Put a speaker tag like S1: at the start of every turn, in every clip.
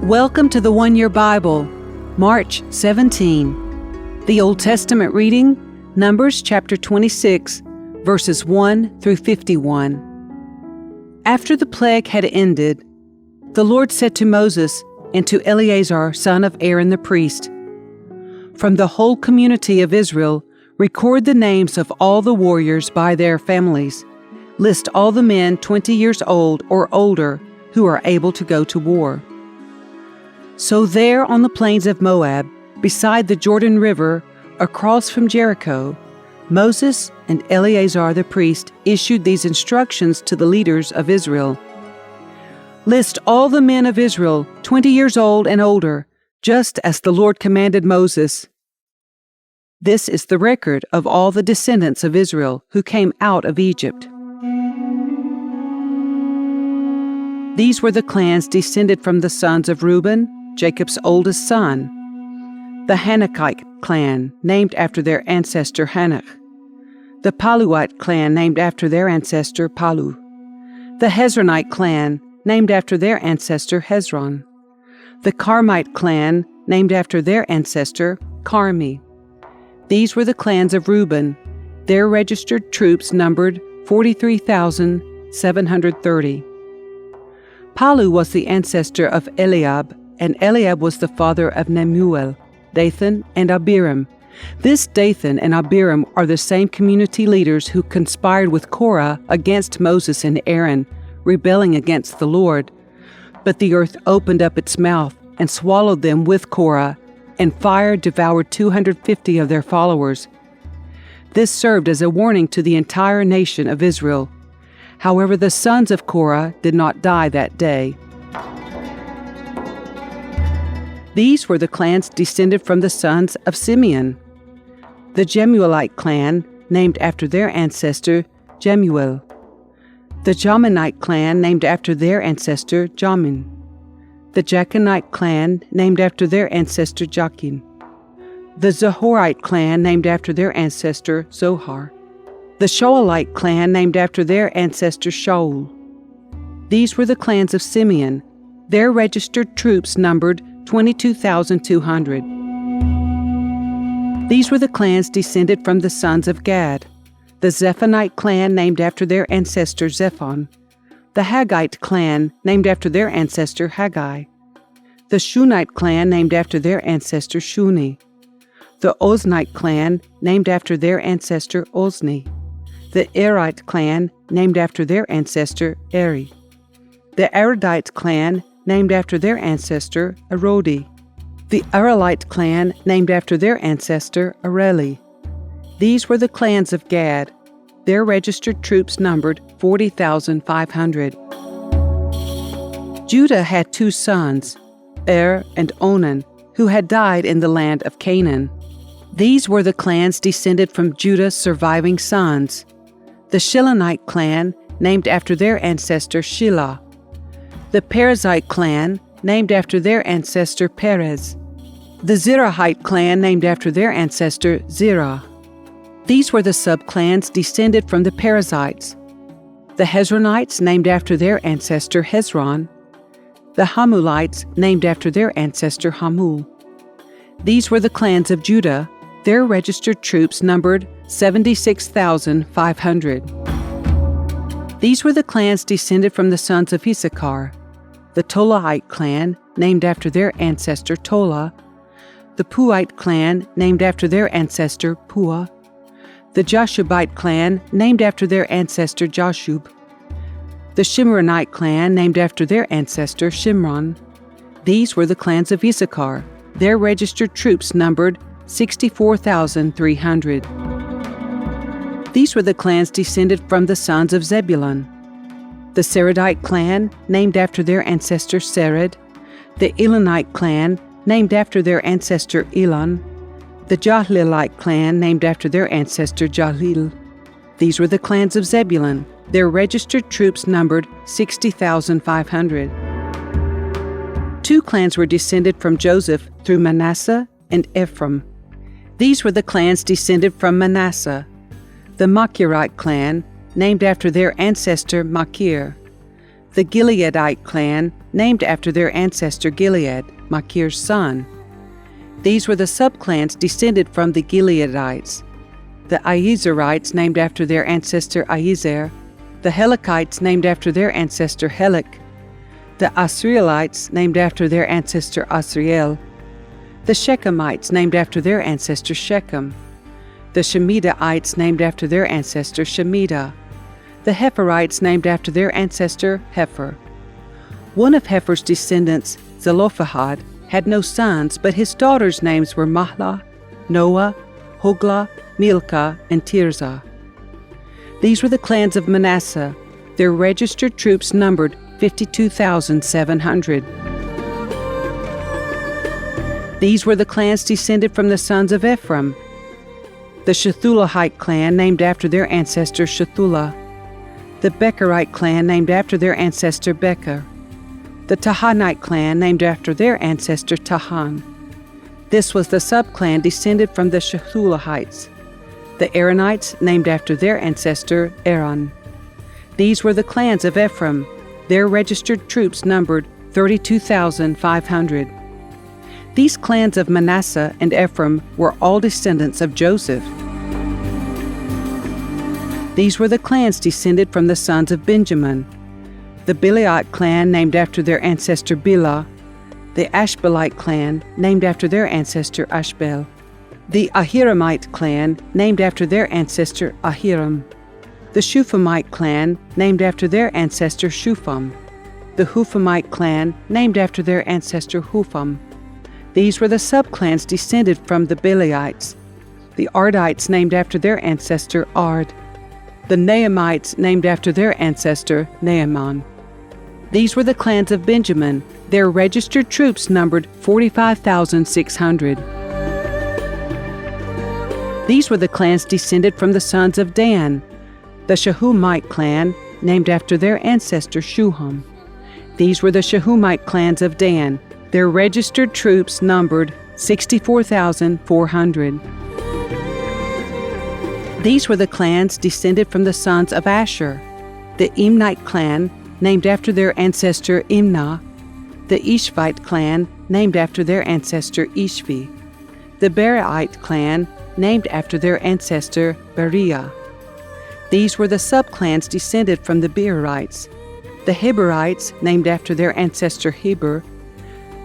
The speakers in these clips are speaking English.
S1: Welcome to the One Year Bible, March 17. The Old Testament reading, Numbers chapter 26, verses 1 through 51. After the plague had ended, the Lord said to Moses and to Eleazar, son of Aaron the priest, "From the whole community of Israel, record the names of all the warriors by their families. List all the men 20 years old or older who are able to go to war." So there on the plains of Moab, beside the Jordan River, across from Jericho, Moses and Eleazar the priest issued these instructions to the leaders of Israel. "List all the men of Israel, 20 years old and older, just as the Lord commanded Moses. This is the record of all the descendants of Israel who came out of Egypt. These were the clans descended from the sons of Reuben, Jacob's oldest son: the Hanokite clan, named after their ancestor Hanok; the Paluite clan, named after their ancestor Palu; the Hezronite clan, named after their ancestor Hezron; the Carmite clan, named after their ancestor Carmi. These were the clans of Reuben. Their registered troops numbered 43,730. Palu was the ancestor of Eliab, and Eliab was the father of Nemuel, Dathan, and Abiram. This Dathan and Abiram are the same community leaders who conspired with Korah against Moses and Aaron, rebelling against the Lord. But the earth opened up its mouth and swallowed them with Korah, and fire devoured 250 of their followers. This served as a warning to the entire nation of Israel. However, the sons of Korah did not die that day. These were the clans descended from the sons of Simeon: the Jemuelite clan, named after their ancestor Jemuel; the Jaminite clan, named after their ancestor Jamin; the Jachinite clan, named after their ancestor Jachin; the Zohorite clan, named after their ancestor Zohar; the Shaulite clan, named after their ancestor Shaul. These were the clans of Simeon. Their registered troops numbered 22,200. These were the clans descended from the sons of Gad: the Zephonite clan, named after their ancestor Zephon; the Haggite clan, named after their ancestor Haggai; the Shunite clan, named after their ancestor Shuni; the Oznite clan, named after their ancestor Ozni; the Erite clan, named after their ancestor Eri; the Aradite clan, named after their ancestor Arodi; the Arelite clan, named after their ancestor Areli. These were the clans of Gad. Their registered troops numbered 40,500. Judah had two sons, Er and Onan, who had died in the land of Canaan. These were the clans descended from Judah's surviving sons: the Shilonite clan, named after their ancestor Shelah; the Perizzite clan, named after their ancestor Perez; the Zerahite clan, named after their ancestor Zerah. These were the subclans descended from the Perizzites: the Hezronites, named after their ancestor Hezron; the Hamulites, named after their ancestor Hamul. These were the clans of Judah. Their registered troops numbered 76,500. These were the clans descended from the sons of Issachar: the Tolahite clan, named after their ancestor Tola; the Puite clan, named after their ancestor Pua; the Jashubite clan, named after their ancestor Jashub; the Shimronite clan, named after their ancestor Shimron. These were the clans of Issachar. Their registered troops numbered 64,300. These were the clans descended from the sons of Zebulun: the Seredite clan, named after their ancestor Sered; the Elonite clan, named after their ancestor Elon; the Jahlilite clan, named after their ancestor Jahlil. These were the clans of Zebulun. Their registered troops numbered 60,500. Two clans were descended from Joseph through Manasseh and Ephraim. These were the clans descended from Manasseh: The Machirite clan, named after their ancestor Machir. The Gileadite clan, named after their ancestor Gilead, Machir's son. These were the subclans descended from the Gileadites. The Iezerites, named after their ancestor Iezer. The Helekites, named after their ancestor Helek. The Asrielites, named after their ancestor Asriel. The Shechemites, named after their ancestor Shechem. The Shemidaites, named after their ancestor Shemida. The Heferites, named after their ancestor Hefer. One of Hefer's descendants, Zelophehad, had no sons, but his daughters' names were Mahlah, Noah, Hoglah, Milcah, and Tirzah. These were the clans of Manasseh. Their registered troops numbered 52,700. These were the clans descended from the sons of Ephraim. The Shethulahite clan, named after their ancestor Shethulah. The Becherite clan, named after their ancestor Becher. The Tahanite clan, named after their ancestor Tahan. This was the subclan descended from the Shethulahites. The Aaronites, named after their ancestor Aaron. These were the clans of Ephraim. Their registered troops numbered 32,500. These clans of Manasseh and Ephraim were all descendants of Joseph. These were the clans descended from the sons of Benjamin. The Bileite clan, named after their ancestor Bilah. The Ashbelite clan, named after their ancestor Ashbel. The Ahiramite clan, named after their ancestor Ahiram. The Shuphamite clan, named after their ancestor Shupham. The Huphamite clan, named after their ancestor Hupham. These were the subclans descended from the Bileites. The Ardites, named after their ancestor Ard. The Naamites, named after their ancestor Naaman. These were the clans of Benjamin. Their registered troops numbered 45,600. These were the clans descended from the sons of Dan. The Shahumite clan, named after their ancestor Shuham. These were the Shahumite clans of Dan. Their registered troops numbered 64,400. These were the clans descended from the sons of Asher. The Imnite clan, named after their ancestor Imnah. The Ishvite clan, named after their ancestor Ishvi. The Beriite clan, named after their ancestor Beriah. These were the subclans descended from the Beerites. The Heberites, named after their ancestor Heber.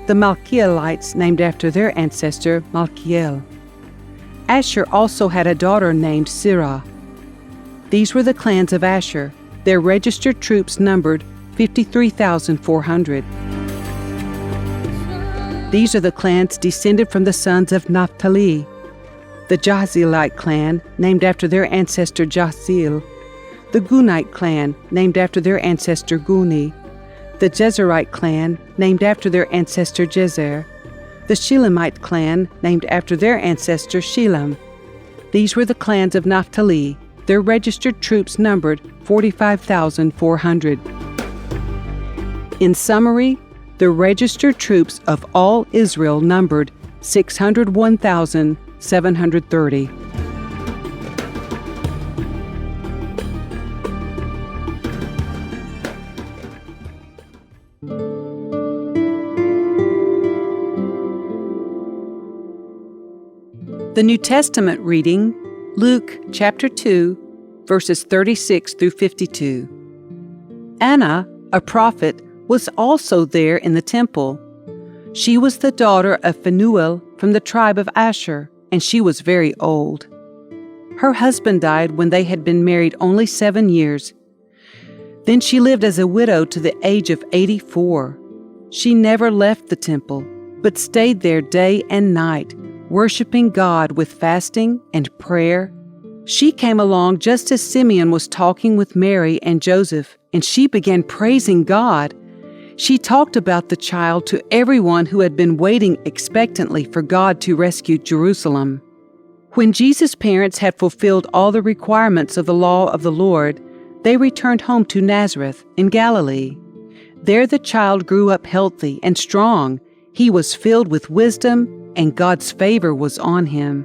S1: The Malchielites, named after their ancestor Malchiel. Asher also had a daughter named Sirah. These were the clans of Asher. Their registered troops numbered 53,400. These are the clans descended from the sons of Naphtali. The Jahzeelite clan, named after their ancestor Jahzeel. The Gunite clan, named after their ancestor Guni. The Jezerite clan, named after their ancestor Jezer. The Shilemite clan, named after their ancestor Shilem. These were the clans of Naphtali. Their registered troops numbered 45,400. In summary, the registered troops of all Israel numbered 601,730. The New Testament reading, Luke chapter 2, verses 36 through 52. Anna, a prophet, was also there in the temple. She was the daughter of Phanuel from the tribe of Asher, and she was very old. Her husband died when they had been married only 7 years. Then she lived as a widow to the age of 84. She never left the temple, but stayed there day and night, worshiping God with fasting and prayer. She came along just as Simeon was talking with Mary and Joseph, and she began praising God. She talked about the child to everyone who had been waiting expectantly for God to rescue Jerusalem. When Jesus' parents had fulfilled all the requirements of the law of the Lord, they returned home to Nazareth in Galilee. There the child grew up healthy and strong. He was filled with wisdom, and God's favor was on him.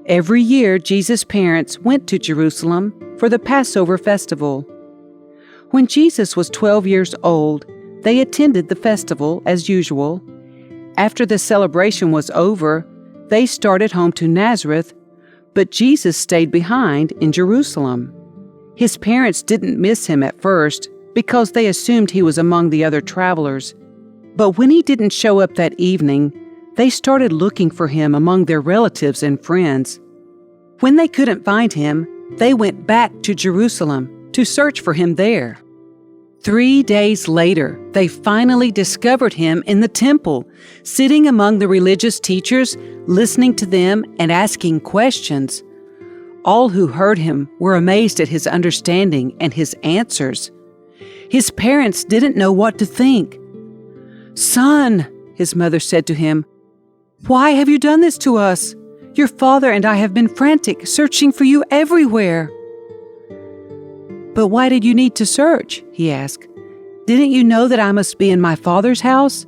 S1: Every year, Jesus' parents went to Jerusalem for the Passover festival. When Jesus was 12 years old, they attended the festival as usual. After the celebration was over, they started home to Nazareth, but Jesus stayed behind in Jerusalem. His parents didn't miss him at first because they assumed he was among the other travelers. But when he didn't show up that evening, they started looking for him among their relatives and friends. When they couldn't find him, they went back to Jerusalem to search for him there. 3 days later, they finally discovered him in the temple, sitting among the religious teachers, listening to them and asking questions. All who heard him were amazed at his understanding and his answers. His parents didn't know what to think. "Son," his mother said to him, "why have you done this to us? Your father and I have been frantic, searching for you everywhere." "But why did you need to search?" he asked. "Didn't you know that I must be in my father's house?"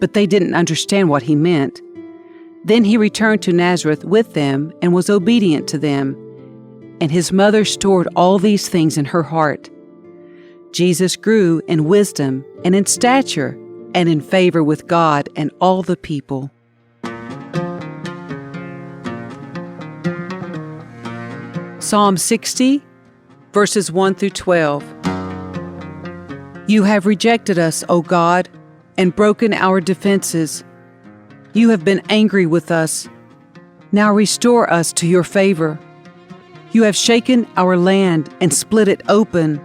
S1: But they didn't understand what he meant. Then he returned to Nazareth with them and was obedient to them. And his mother stored all these things in her heart. Jesus grew in wisdom and in stature and in favor with God and all the people. Psalm 60, verses 1 through 12. You have rejected us, O God, and broken our defenses. You have been angry with us. Now restore us to your favor. You have shaken our land and split it open.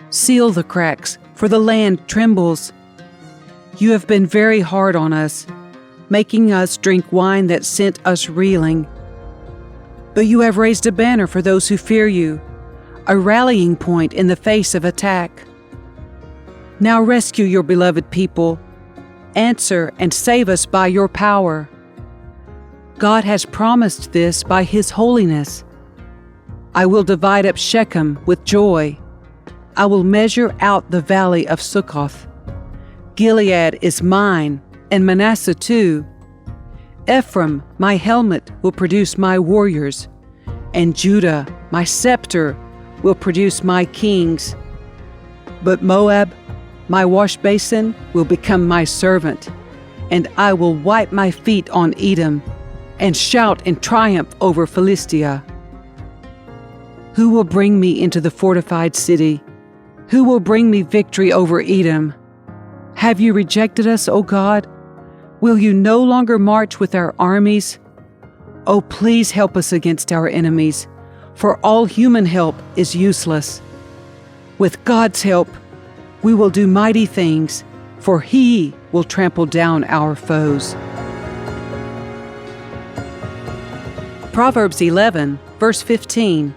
S1: Seal the cracks, for the land trembles. You have been very hard on us, making us drink wine that sent us reeling. But you have raised a banner for those who fear you, a rallying point in the face of attack. Now rescue your beloved people. Answer and save us by your power. God has promised this by His holiness. I will divide up Shechem with joy. I will measure out the valley of Sukkoth. Gilead is mine, and Manasseh too. Ephraim, my helmet, will produce my warriors, and Judah, my scepter, will produce my kings. But Moab, my wash basin, will become my servant, and I will wipe my feet on Edom, and shout in triumph over Philistia. Who will bring me into the fortified city? Who will bring me victory over Edom? Have you rejected us, O God? Will you no longer march with our armies? Oh, please help us against our enemies, for all human help is useless. With God's help, we will do mighty things, for He will trample down our foes. Proverbs 11, verse 15.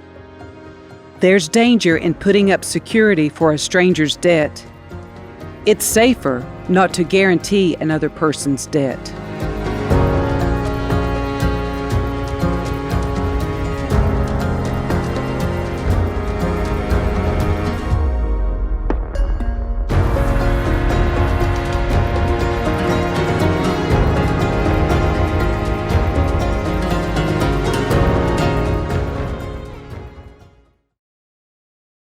S1: There's danger in putting up security for a stranger's debt. It's safer not to guarantee another person's debt.